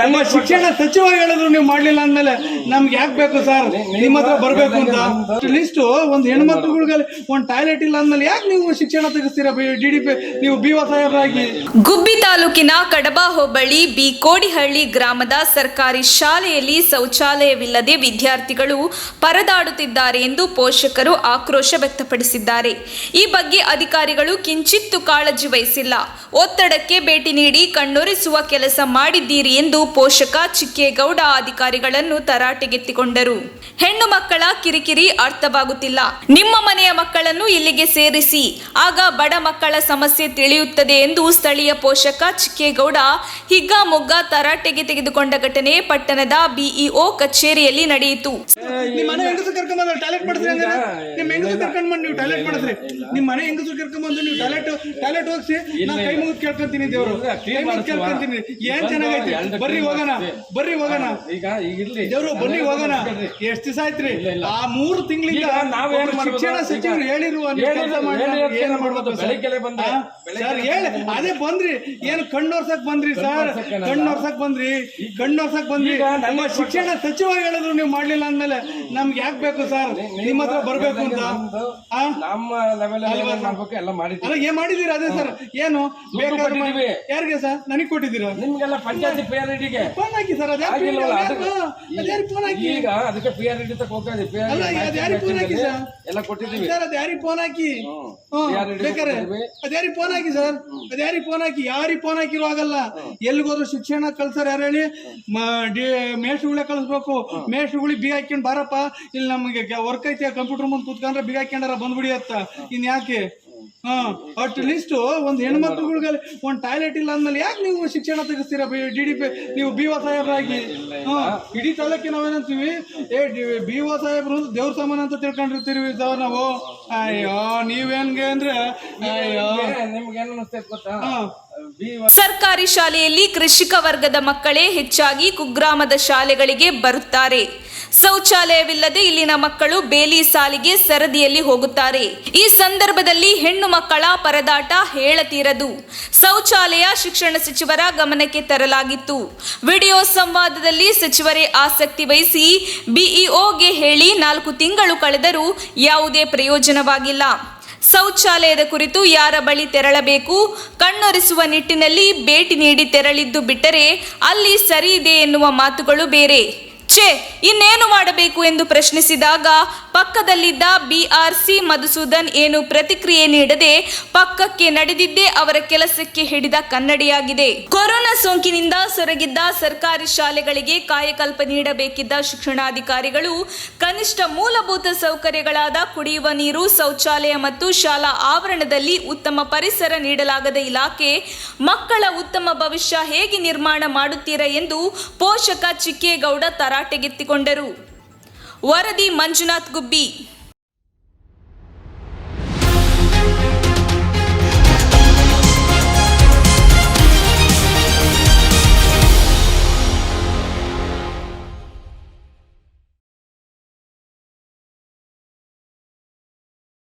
ನಮ್ಮ ಶಿಕ್ಷಣ ಸಚಿವ ಹೇಳಿದ್ರು ನೀವು ಮಾಡ್ಲಿಲ್ಲ ಅಂದ್ಮೇಲೆ ನಮ್ಗೆ ಯಾಕೆ ಬೇಕು ಸರ್ ನಿಮ್ಮ ಹತ್ರ ಬರ್ಬೇಕು ಅಂತ ಲಿಸ್ಟ್ ಒಂದು ಹೆಣ್ಮಕ್ಳುಗಳಿಗೆ ಒಂದು ಟಾಯ್ಲೆಟ್ ಇಲ್ಲ ಅಂದ್ಮೇಲೆ ಯಾಕೆ ನೀವು ಶಿಕ್ಷಣ ತೆಗಿಸ್ತೀರಾ DDP ನೀವು BO ಸಾಹೇಬರಾಗಿ. ಗುಬ್ಬಿ ತಾಲೂಕಿನ ಕಡಬ ಹೋಬಳಿ ಬಿ ಕೋಡಿಹಳ್ಳಿ ಗ್ರಾಮದ ಸರ್ಕಾರಿ ಶಾಲೆಯಲ್ಲಿ ಶೌಚಾಲಯವಿಲ್ಲದೆ ವಿದ್ಯಾರ್ಥಿಗಳು ಪರದಾಡುತ್ತಿದ್ದಾರೆ ಎಂದು ಪೋಷಕರು ಆಕ್ರೋಶ ವ್ಯಕ್ತಪಡಿಸಿದ್ದಾರೆ. ಈ ಬಗ್ಗೆ ಅಧಿಕಾರಿಗಳು ಕಿಂಚಿತ್ತೂ ಕಾಳಜಿ ವಹಿಸಿಲ್ಲ. ಒತ್ತಡಕ್ಕೆ ಭೇಟಿ ನೀಡಿ ಕಣ್ಣೊರೆಸುವ ಕೆಲಸ ಮಾಡಿದ್ದೀರಿ ಎಂದು ಪೋಷಕ ಚಿಕ್ಕೇಗೌಡ ಅಧಿಕಾರಿಗಳನ್ನು ತರಾಟೆಗೆತ್ತಿಕೊಂಡರು. ಹೆಣ್ಣು ಮಕ್ಕಳ ಕಿರಿಕಿರಿ ಅರ್ಥವಾಗುತ್ತಿಲ್ಲ. ನಿಮ್ಮ ಮನೆಯ ಮಕ್ಕಳನ್ನು ಇಲ್ಲಿಗೆ ಸೇರಿಸಿ, ಆಗ ಬಡ ಮಕ್ಕಳ ಸಮಸ್ಯೆ ತಿಳಿಯುತ್ತದೆ ಎಂದು ಸ್ಥಳೀಯ ಪೋಷಕ ಚಿಕ್ಕೇಗೌಡ ಹಿಗ್ಗಾಮುಗ್ಗಾ ತರಾಟೆಗೆ ತೆಗೆದುಕೊಂಡ ಘಟನೆ ಪಟ್ಟಣದ BEO ಕಚೇರಿಯಲ್ಲಿ ನಡೆಯಿತು. ನಿಮ್ಮ ಮನೆ ಹೆಂಗಸರು ಕರ್ಕೊಂಡ್ಬಂದು ಟಾಯ್ಲೆಟ್ ಮಾಡಿದ್ರಿ ಅಂದ್ರೆ ನಿಮ್ಮ ಹೆಂಗಸರು ಕರ್ಕೊಂಡ್ಬಂದು ನೀವು ಟಾಯ್ಲೆಟ್ ಮಾಡಿದ್ರಿ. ನಿಮ್ಮ ಮನೆ ಹೆಂಗಸರು ಕರ್ಕೊಂಡ್ಬಂದು ನೀವು ಟಾಯ್ಲೆಟ್ ಹೋಗಿಸಿ ನಾನು ಕೈ ಮುಗಿದು ಕೇಳ್ಕೊಂತೀನಿ. ದೇವರು ಕೈ ಮುಗಿದು ಕೇಳ್ಕೊಂತೀನಿ. ಏನ್ ಚೆನ್ನಾಗೈತಿ, ಬರ್ರಿ ಹೋಗೋಣ ದೇವ್ರು, ಬರ್ರಿ ಹೋಗೋಣ. ಎಷ್ಟ್ ದಿವಸ ಆಯ್ತ್ರಿ? ಆ 3 ತಿಂಗಳಿಂದ ಶಿಕ್ಷಣ ಸಚಿವರು ಹೇಳಿರುವ ಏನ್ ಮಾಡ್ಬೇಕು ಸರ್? ಹೇಳಿ ಅದೇ ಬಂದ್ರಿ, ಏನು ಕಣ್ಣೋರ್ಸಕ್ ಬಂದ್ರಿ ಸರ್? ಕಣ್ಣೋರ್ಸಕ್ ಬಂದ್ರಿ. ನಮ್ಮ ಶಿಕ್ಷಣ ಸಚಿವ ಹೇಳಿದ್ರು ನೀವು ಮಾಡ್ಲಿಲ್ಲ ಅಂದ್ಮೇಲೆ ನಮ್ಗೆ ಯಾಕೆ ಬೇಕು ಸರ್ ನಿಮ್ಮ ಹತ್ರ ಬರ್ಬೇಕು ಅಂತ? ಅಲ್ಲ ಏನ್ ಮಾಡಿದೀರ? ಅದೇ ಸರ್ ಏನು ಬೇಕಾದ್ರೆ ಯಾರಿಗೆ ಸರ್? ನನಗೆ ಕೊಟ್ಟಿದ್ದೀರಾ? ನಿಮ್ಗೆಲ್ಲ ಪಂಚಾಯತಿ PRD ಫೋನ್ ಹಾಕಿ ಸರ್. ಅದೇ ಫೋನ್ ಹಾಕಿ ಈಗ ಅದಕ್ಕೆ PRD ಎಲ್ಲ ಕೊಟ್ಟಿದ್ದೀವಿ ಸರ್. ಅದ್ಯಾರಿಗೆ ಫೋನ್ ಹಾಕಿ ಬೇಕಾರೆ ಅದ್ಯಾರಿಗೆ ಫೋನ್ ಹಾಕಿ ಸರ್. ಅದ್ಯಾರಿಗೆ ಫೋನ್ ಹಾಕಿ, ಯಾರಿಗೆ ಫೋನ್ ಹಾಕಿರೋ ಆಗಲ್ಲ. ಎಲ್ಲಿಗೋದ್ರು ಶಿಕ್ಷಣ ಕಳ್ಸರ್ ಯಾರು ಹೇಳಿ? ಮೇಷ್ಟ್ರುಗಳೇ ಕಳಿಸ್ಬೇಕು. ಮೇಷ್ಟ್ರುಗಳಿಗೆ ಬೀಗ ಹಾಕ್ಕೊಂಡು ಬಾರಪ್ಪ ಇಲ್ಲಿ ನಮಗೆ ವರ್ಕ್ ಐತೆ ಕಂಪ್ಯೂಟರ್ ಮುಂದೆ ಕೂತ್ಕೊಂಡ್ರೆ ಬೀಗ ಹಾಕ್ಕೊಂಡಾರ ಬಂದ್ಬಿಡಿ ಅಂತ. ಇನ್ ಯಾಕೆ? ಅಟ್ ಲೀಸ್ಟ್ ಒಂದು ಹೆಣ್ಮಕ್ಳುಗಳಿಗೆ ಒಂದು ಟಾಯ್ಲೆಟ್ ಇಲ್ಲ ಅಂದ್ಮೇಲೆ ಯಾಕೆ ನೀವು ಶಿಕ್ಷಣ ತೆಗಿಸ್ತೀರಾ DDP ನೀವು BO ಸಾಹೇಬರಾಗಿ? ಇಡೀ ತಾಲೂಕಿಗೆ ನಾವೇನಂತೀವಿ, BO ಸಾಹೇಬ್ರು ದೇವ್ರ ಸಾಮಾನ ಅಂತ ತಿಳ್ಕೊಂಡಿರ್ತೀವಿ ಸರ್ ನಾವು. ಅಯ್ಯೋ ನೀವೇನ್ಗೆ ಅಂದ್ರೆ ಅಯ್ಯೋ ನಿಮ್ಗೇನು ಅನಿಸ್ತೈತೆ ಗೊತ್ತಾ? ಸರ್ಕಾರಿ ಶಾಲೆಯಲ್ಲಿ ಕೃಷಿಕ ವರ್ಗದ ಮಕ್ಕಳೇ ಹೆಚ್ಚಾಗಿ ಕುಗ್ರಾಮದ ಶಾಲೆಗಳಿಗೆ ಬರುತ್ತಾರೆ. ಶೌಚಾಲಯವಿಲ್ಲದೆ ಇಲ್ಲಿನ ಮಕ್ಕಳು ಬೇಲಿ ಸಾಲಿಗೆ ಸರದಿಯಲ್ಲಿ ಹೋಗುತ್ತಾರೆ. ಈ ಸಂದರ್ಭದಲ್ಲಿ ಹೆಣ್ಣು ಮಕ್ಕಳ ಪರದಾಟ ಹೇಳತೀರದು. ಶೌಚಾಲಯ ಶಿಕ್ಷಣ ಸಚಿವರ ಗಮನಕ್ಕೆ ತರಲಾಗಿತ್ತು. ವಿಡಿಯೋ ಸಂವಾದದಲ್ಲಿ ಸಚಿವರೇ ಆಸಕ್ತಿ ವಹಿಸಿ BEOಗೆ ಹೇಳಿ 4 ತಿಂಗಳು ಕಳೆದರೂ ಯಾವುದೇ ಪ್ರಯೋಜನವಾಗಿಲ್ಲ. ಶೌಚಾಲಯದ ಕುರಿತು ಯಾರ ಬಳಿ ತೆರಳಬೇಕು, ಕಣ್ಣೊರೆಸುವ ನಿಟ್ಟಿನಲ್ಲಿ ಭೇಟಿ ನೀಡಿ ತೆರಳಿದ್ದು ಬಿಟ್ಟರೆ ಅಲ್ಲಿ ಸರಿ ಇದೆ ಎನ್ನುವ ಮಾತುಗಳು ಬೇರೆ. ಇನ್ನೇನು ಮಾಡಬೇಕು ಎಂದು ಪ್ರಶ್ನಿಸಿದಾಗ ಪಕ್ಕದಲ್ಲಿದ್ದ BRC ಮಧುಸೂದನ್ ಏನು ಪ್ರತಿಕ್ರಿಯೆ ನೀಡದೆ ಪಕ್ಕಕ್ಕೆ ನಡೆದಿದ್ದೇ ಅವರ ಕೆಲಸಕ್ಕೆ ಹಿಡಿದ ಕನ್ನಡಿಯಾಗಿದೆ. ಕೊರೋನಾ ಸೋಂಕಿನಿಂದ ಸೊರಗಿದ್ದ ಸರ್ಕಾರಿ ಶಾಲೆಗಳಿಗೆ ಕಾಯಕಲ್ಪ ನೀಡಬೇಕಿದ್ದ ಶಿಕ್ಷಣಾಧಿಕಾರಿಗಳು ಕನಿಷ್ಠ ಮೂಲಭೂತ ಸೌಕರ್ಯಗಳಾದ ಕುಡಿಯುವ ನೀರು, ಶೌಚಾಲಯ ಮತ್ತು ಶಾಲಾ ಆವರಣದಲ್ಲಿ ಉತ್ತಮ ಪರಿಸರ ನೀಡಲಾಗದ ಇಲಾಖೆ ಮಕ್ಕಳ ಉತ್ತಮ ಭವಿಷ್ಯ ಹೇಗೆ ನಿರ್ಮಾಣ ಮಾಡುತ್ತೀರಾ ಎಂದು ಪೋಷಕ ಚಿಕ್ಕೇಗೌಡ ತರಾಟೆಗೆತ್ತಿಕೊಂಡರು. ವರದಿ ಮಂಜುನಾಥ್ ಗುಬ್ಬಿ.